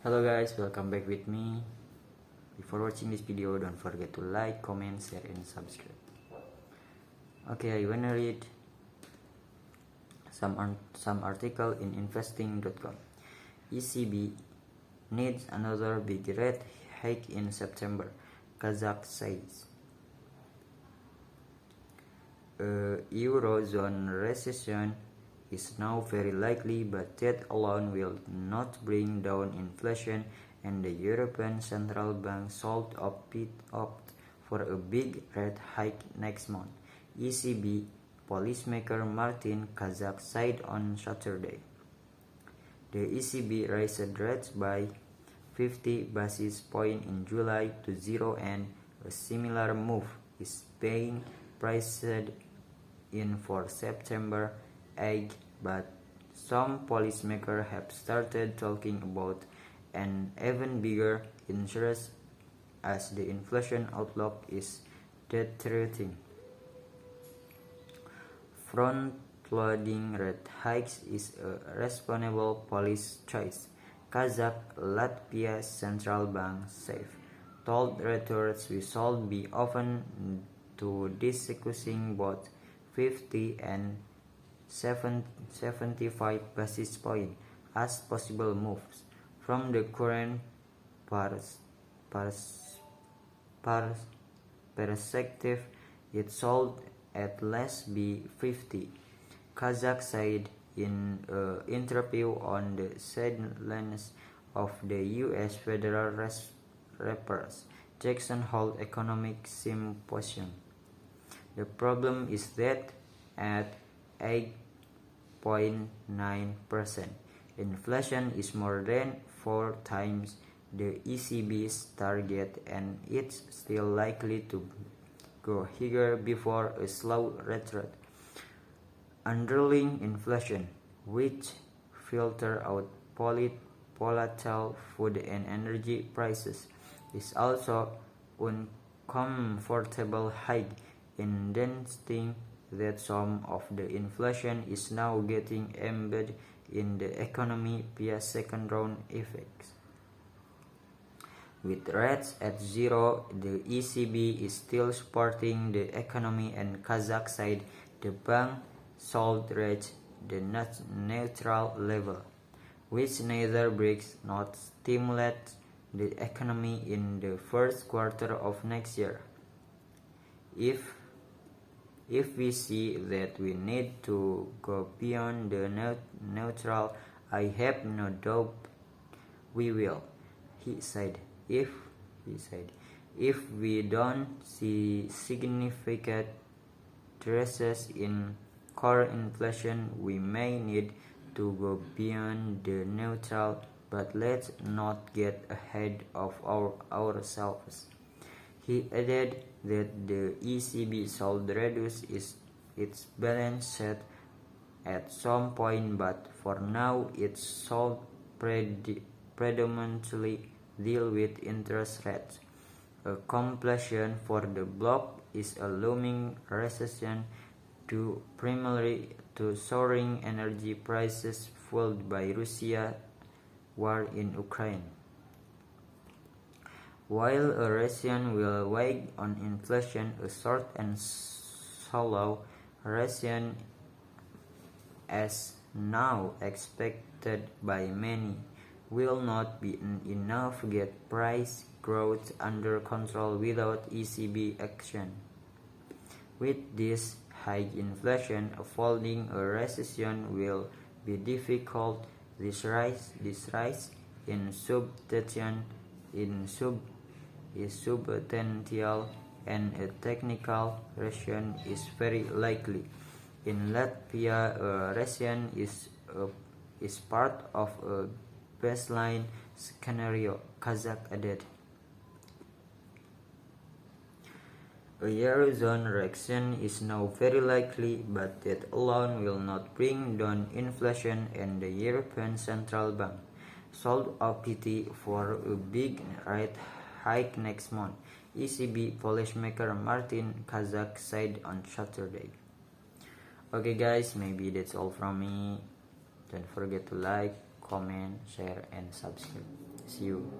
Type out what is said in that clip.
Hello guys, welcome back with me. Before watching this video, don't forget to like, comment, share, and subscribe. Okay, I wanna read some article in investing.com. ECB needs another big rate hike in September, Kazakh says. Eurozone recession is now very likely, but that alone will not bring down inflation, and the European Central Bank should opt for a big rate hike next month, ECB policymaker Martin Kazak said on Saturday. The ECB raised rates by 50 basis points in July to zero, and a similar move is being priced in for September 8, but some policymakers have started talking about an even bigger increase as the inflation outlook is deteriorating. Front-loading rate hikes is a responsible policy choice, Kazakh Latvia's central bank chief told Reuters. We should be open to discussing both 50 and 75 basis points as possible moves from the current perspective. It should at least be 50, Kazak said in an interview on the sidelines of the U.S. Federal Reserve's Jackson Hole Economic Symposium. The problem is that at 8.9%, inflation is more than 4 times the ECB's target, and it's still likely to go higher before a slow retreat. Underlying inflation, which filter out volatile food and energy prices, is also uncomfortable high, indicating that some of the inflation is now getting embedded in the economy via second-round effects. With rates at zero, the ECB is still supporting the economy, and Kazakh said the bank should reach the neutral level, which neither breaks nor stimulates the economy in the first quarter of next year. If we see that we need to go beyond the neutral, I have no doubt we will, he said. If we don't see significant decreases in core inflation, we may need to go beyond the neutral, but let's not get ahead of ourselves. He added that the ECB should reduce its balance sheet at some point, but for now it should predominantly deal with interest rates. A completion for the bloc is a looming recession due primarily to soaring energy prices fueled by Russia's war in Ukraine. While a recession will weigh on inflation, a short and shallow recession, as now expected by many, will not be enough to get price growth under control without ECB action. With this high inflation, avoiding a recession will be difficult. This rise in subtension is substantial, and a technical recession is very likely. In Latvia, a recession is part of a baseline scenario, Kazak added. A Eurozone recession is now very likely, but that alone will not bring down inflation, and the European Central Bank should opt for a big rate hike next month, ECB policymaker Martin Kazak said on Saturday. Okay guys, maybe that's all from me. Don't forget to like, comment, share, and subscribe. See you.